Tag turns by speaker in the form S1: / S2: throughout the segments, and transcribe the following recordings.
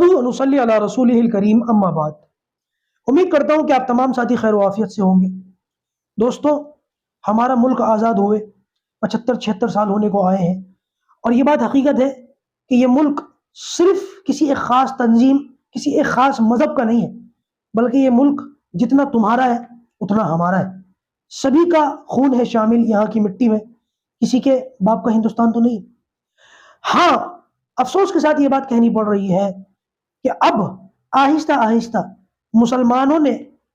S1: نحمدہ و نصلی علی رسولہ الکریم اما بعد۔ امید کرتا ہوں کہ آپ تمام ساتھی خیر و عافیت سے ہوں گے۔ دوستو، ہمارا ملک آزاد ہوئے 75-76 سال ہونے کو آئے ہیں، اور یہ بات حقیقت ہے کہ یہ ملک صرف کسی ایک خاص تنظیم، کسی ایک خاص مذہب کا نہیں ہے، بلکہ یہ ملک جتنا تمہارا ہے اتنا ہمارا ہے۔ سبھی کا خون ہے شامل یہاں کی مٹی میں، کسی کے باپ کا ہندوستان تو نہیں۔ ہاں، افسوس کے ساتھ یہ بات کہنی پڑ رہی ہے کہ اب آہستہ آہستہ مسلمانوں نے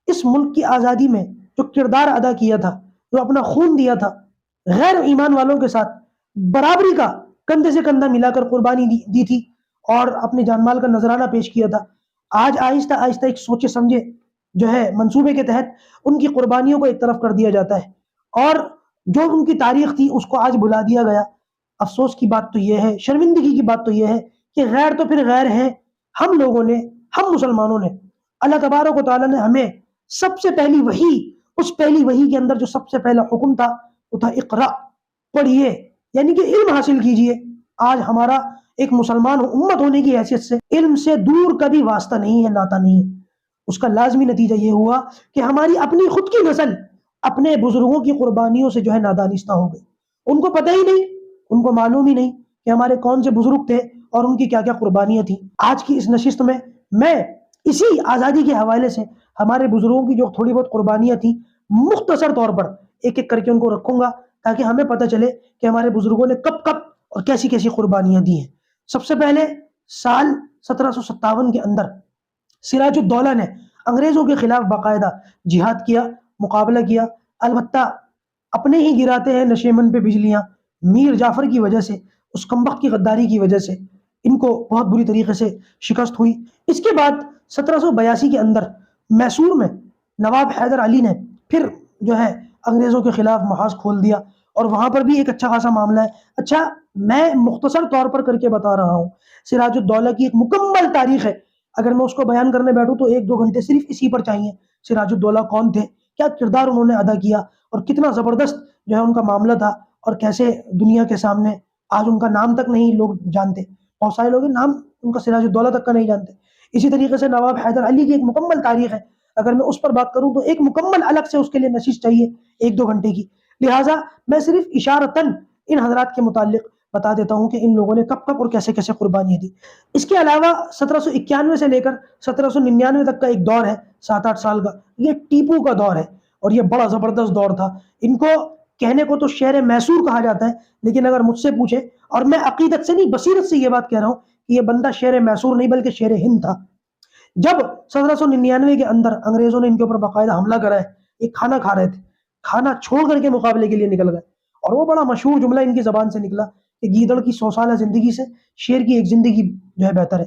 S1: اس ملک کی آزادی میں جو کردار ادا کیا تھا، جو اپنا خون دیا تھا، غیر ایمان والوں کے ساتھ برابری کا کندھے سے کندھا ملا کر قربانی دی تھی اور اپنے جان مال کا نذرانہ پیش کیا تھا، آج آہستہ آہستہ ایک سوچے سمجھے جو ہے منصوبے کے تحت ان کی قربانیوں کو ایک طرف کر دیا جاتا ہے، اور جو ان کی تاریخ تھی اس کو آج بلا دیا گیا۔ افسوس کی بات تو یہ ہے، شرمندگی کی بات تو یہ ہے کہ غیر تو پھر غیر ہیں، ہم لوگوں نے، ہم مسلمانوں نے، اللہ تبارک و تعالیٰ نے ہمیں سب سے پہلی وحی، اس پہلی وحی کے اندر جو سب سے پہلا حکم تھا وہ تھا اقرا، پڑھیے، یعنی کہ علم حاصل کیجئے۔ آج ہمارا ایک مسلمان امت ہونے کی حیثیت سے علم سے دور کبھی واسطہ نہیں ہے، ناتا نہیں ہے۔ اس کا لازمی نتیجہ یہ ہوا کہ ہماری اپنی خود کی نسل اپنے بزرگوں کی قربانیوں سے جو ہے نادانستہ ہو گئی۔ ان کو پتہ ہی نہیں، ان کو معلوم ہی نہیں کہ ہمارے کون سے بزرگ تھے اور ان کی کیا کیا قربانیاں تھیں۔ آج کی اس نشست میں اسی آزادی کے حوالے سے ہمارے بزرگوں کی جو تھوڑی بہت قربانیاں تھیں مختصر طور پر ایک ایک کر کے ان کو رکھوں گا، تاکہ ہمیں پتہ چلے کہ ہمارے بزرگوں نے کب کب اور کیسی کیسی قربانیاں دی ہیں۔ سب سے پہلے سال 1757 کے اندر سراج الدولہ نے انگریزوں کے خلاف باقاعدہ جہاد کیا، مقابلہ کیا، البتہ اپنے ہی گراتے ہیں نشیمن پہ بجلیاں، میر جعفر کی وجہ سے، اس کمبخت کی غداری کی وجہ سے ان کو بہت بری طریقے سے شکست ہوئی۔ اس کے بعد 1782 کے اندر میسور میں نواب حیدر علی نے پھر جو ہے انگریزوں کے خلاف محاذ کھول دیا، اور وہاں پر بھی ایک اچھا خاصا معاملہ ہے۔ اچھا، میں مختصر طور پر کر کے بتا رہا ہوں، سراج الدولہ کی ایک مکمل تاریخ ہے، اگر میں اس کو بیان کرنے بیٹھوں تو 1-2 گھنٹے صرف اسی پر چاہیے۔ سراج الدولہ کون تھے، کیا کردار انہوں نے ادا کیا، اور کتنا زبردست جو ہے ان کا معاملہ تھا، اور کیسے دنیا کے سامنے آج ان کا نام تک نہیں لوگ جانتے، بہت سارے لوگ نام ان کا سراج الدولہ تک کا نہیں جانتے۔ اسی طریقے سے نواب حیدر علی کی ایک مکمل تاریخ ہے، اگر میں اس پر بات کروں تو ایک مکمل الگ سے اس کے لیے نشست چاہیے 1-2 گھنٹے کی، لہٰذا میں صرف اشارتاً ان حضرات کے متعلق بتا دیتا ہوں کہ ان لوگوں نے کب کب اور کیسے کیسے قربانیاں دی۔ اس کے علاوہ 1791 سے لے کر 1799 تک کا ایک دور ہے 7-8 سال کا، یہ ٹیپو کا دور ہے، اور یہ بڑا زبردست دور تھا۔ ان کو کہنے کو تو شہر میسور کہا جاتا ہے، لیکن اگر مجھ سے پوچھے، اور میں عقیدت سے نہیں بصیرت سے یہ بات کہہ رہا ہوں کہ یہ بندہ شہر میسور نہیں بلکہ شہر ہند تھا۔ جب 1799 کے اندر انگریزوں نے ان کے اوپر باقاعدہ حملہ کرا ہے، یہ کھانا کھا رہے تھے، کھانا چھوڑ کر کے مقابلے کے لیے نکل گئے، اور وہ بڑا مشہور جملہ ان کی زبان سے نکلا کہ گیدڑ کی 100 سالہ زندگی سے شیر کی ایک زندگی جو ہے بہتر ہے۔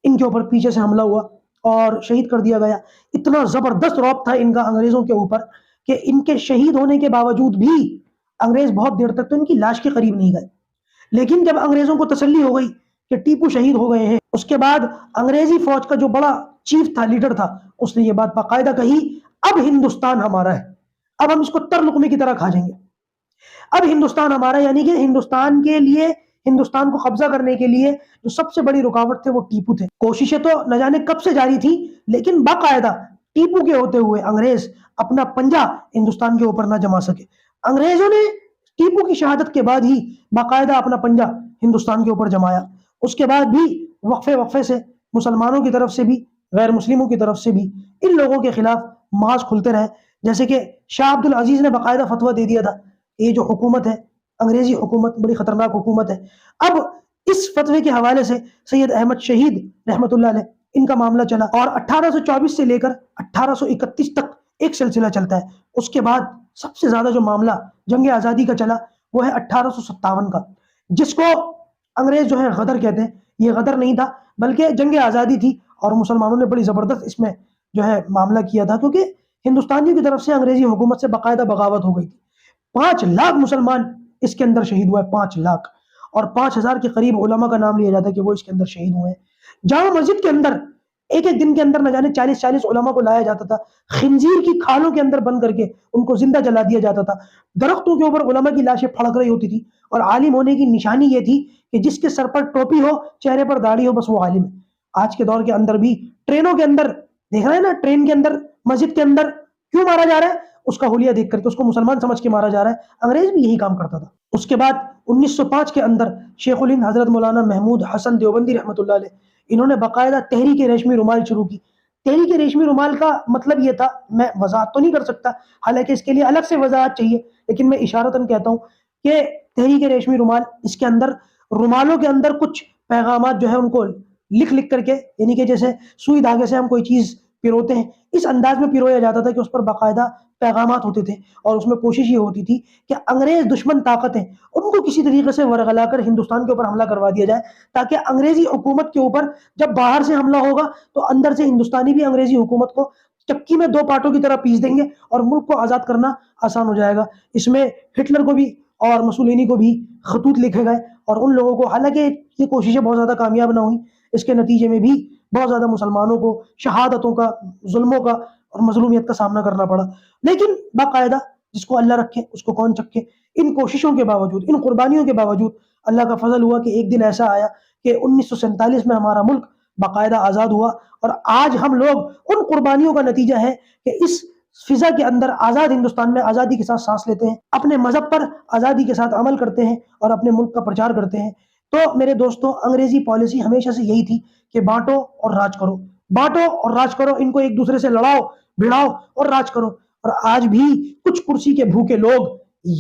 S1: ان کے اوپر پیچھے سے حملہ ہوا اور شہید کر دیا گیا۔ اتنا زبردست رعب تھا ان کا انگریزوں کے اوپر کہ ان کے شہید ہونے کے باوجود بھی انگریز بہت دیر تک تو ان کی لاش کے قریب نہیں گئے۔ لیکن جب انگریزوں کو تسلی ہو گئی کہ ٹیپو شہید ہو گئے ہیں، اس کے بعد انگریزی فوج کا جو بڑا چیف تھا، لیڈر تھا، اس نے یہ بات باقاعدہ کہی، اب ہندوستان ہمارا ہے، اب ہم اس کو تر لقمے کی طرح کھا جائیں گے، اب ہندوستان ہمارا، یعنی کہ ہندوستان کے لیے، ہندوستان کو قبضہ کرنے کے لیے جو سب سے بڑی رکاوٹ تھے وہ ٹیپو تھے۔ کوششیں تو نہ جانے کب سے جاری تھی، لیکن باقاعدہ ٹیپو کے ہوتے ہوئے انگریز اپنا پنجہ ہندوستان کے اوپر نہ جما سکے۔ انگریزوں نے ٹیپو کی شہادت کے بعد ہی باقاعدہ اپنا پنجہ ہندوستان کے اوپر جمایا۔ اس کے بعد بھی وقفے سے مسلمانوں کی طرف سے بھی، غیر مسلموں کی طرف سے بھی ان لوگوں کے خلاف محاذ کھلتے رہے، جیسے کہ شاہ عبد العزیز نے باقاعدہ فتویٰ دے دیا تھا، یہ جو حکومت ہے، انگریزی حکومت، بڑی خطرناک حکومت ہے۔ اب اس فتوے کے حوالے سے سید احمد شہید رحمت اللہ علیہ ان کا معاملہ چلا، اور 1824 سے لے کر 1831 تک ایک سلسلہ چلتا ہے۔ اس کے بعد سب سے زیادہ جو معاملہ جنگ آزادی کا چلا وہ ہے 1857 کا، جس کو انگریز جو ہے غدر کہتے ہیں۔ یہ غدر نہیں تھا بلکہ جنگ آزادی تھی، اور مسلمانوں نے بڑی زبردست اس میں جو ہے معاملہ کیا تھا، کیونکہ ہندوستانیوں کی طرف سے انگریزی حکومت سے باقاعدہ بغاوت ہو گئی تھی۔ 5 لاکھ مسلمان اس کے اندر شہید ہوئے، 5 لاکھ، اور 5000 کے قریب علماء کا نام لیا جاتا ہے کہ وہ اس کے اندر شہید ہوئے ہیں۔ جامع مسجد کے اندر ایک ایک دن کے اندر نہ جانے 40 علماء کو لایا جاتا تھا، خنزیر کی کھالوں کے اندر بند کر کے ان کو زندہ جلا دیا جاتا تھا۔ درختوں کے اوپر علماء کی لاشیں پھڑک رہی ہوتی تھی، اور عالم ہونے کی نشانی یہ تھی کہ جس کے سر پر ٹوپی ہو، چہرے پر داڑھی ہو، بس وہ عالم ہے۔ آج کے دور کے اندر بھی ٹرینوں کے اندر دیکھ رہے ہیں نا، ٹرین کے اندر، مسجد کے اندر کیوں مارا جا رہا ہے؟ اس کا حلیہ دیکھ کر کے، اس کو مسلمان سمجھ کے مارا جا رہا ہے۔ انگریز بھی یہی کام کرتا تھا۔ اس کے بعد 1905 کے اندر شیخ الہند حضرت مولانا محمود حسن دیوبندی رحمۃ اللہ علیہ، انہوں نے باقاعدہ تحریک ریشمی رومال شروع کی۔ تحریک ریشمی رومال کا مطلب یہ تھا، میں وضاحت تو نہیں کر سکتا، حالانکہ اس کے لیے الگ سے وضاحت چاہیے، لیکن میں اشارتاً کہتا ہوں کہ تحریک ریشمی رومال، اس کے اندر رومالوں کے اندر کچھ پیغامات جو ہے ان کو لکھ لکھ کر کے، یعنی کہ جیسے سوئی دھاگے سے ہم کوئی چیز پیروتے ہیں، اس انداز میں پیرویا جاتا تھا کہ اس پر باقاعدہ پیغامات ہوتے تھے، اور اس میں کوشش یہ ہوتی تھی کہ انگریز دشمن طاقتیں ان کو کسی طریقے سے ورغلا کر ہندوستان کے اوپر حملہ کروا دیا جائے، تاکہ انگریزی حکومت کے اوپر جب باہر سے حملہ ہوگا تو اندر سے ہندوستانی بھی انگریزی حکومت کو چکی میں دو پارٹوں کی طرح پیس دیں گے اور ملک کو آزاد کرنا آسان ہو جائے گا۔ اس میں ہٹلر کو بھی اور مسولینی کو بھی خطوط لکھے گئے، اور ان لوگوں کو، حالانکہ یہ کوششیں بہت زیادہ کامیاب نہ ہوئیں، اس کے نتیجے میں بھی بہت زیادہ مسلمانوں کو شہادتوں کا، ظلموں کا اور مظلومیت کا سامنا کرنا پڑا، لیکن باقاعدہ جس کو اللہ رکھے اس کو کون چکے، ان کوششوں کے باوجود، ان قربانیوں کے باوجود اللہ کا فضل ہوا کہ ایک دن ایسا آیا کہ 1947 میں ہمارا ملک باقاعدہ آزاد ہوا، اور آج ہم لوگ ان قربانیوں کا نتیجہ ہے کہ اس فضا کے اندر آزاد ہندوستان میں آزادی کے ساتھ سانس لیتے ہیں، اپنے مذہب پر آزادی کے ساتھ عمل کرتے ہیں اور اپنے ملک کا پرچار کرتے ہیں۔ تو میرے دوستوں، انگریزی پالیسی ہمیشہ سے یہی تھی کہ بانٹو اور راج کرو، بانٹو اور راج کرو، ان کو ایک دوسرے سے لڑاؤ بھڑاؤ اور راج کرو، اور آج بھی کچھ کرسی کے بھوکے لوگ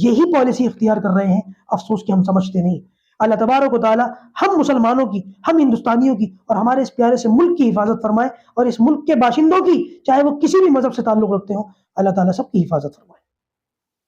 S1: یہی پالیسی اختیار کر رہے ہیں، افسوس کہ ہم سمجھتے نہیں۔ اللہ تبارک و تعالی ہم مسلمانوں کی، ہم ہندوستانیوں کی اور ہمارے اس پیارے سے ملک کی حفاظت فرمائے، اور اس ملک کے باشندوں کی، چاہے وہ کسی بھی مذہب سے تعلق رکھتے ہوں، اللہ تعالیٰ سب کی حفاظت فرمائے۔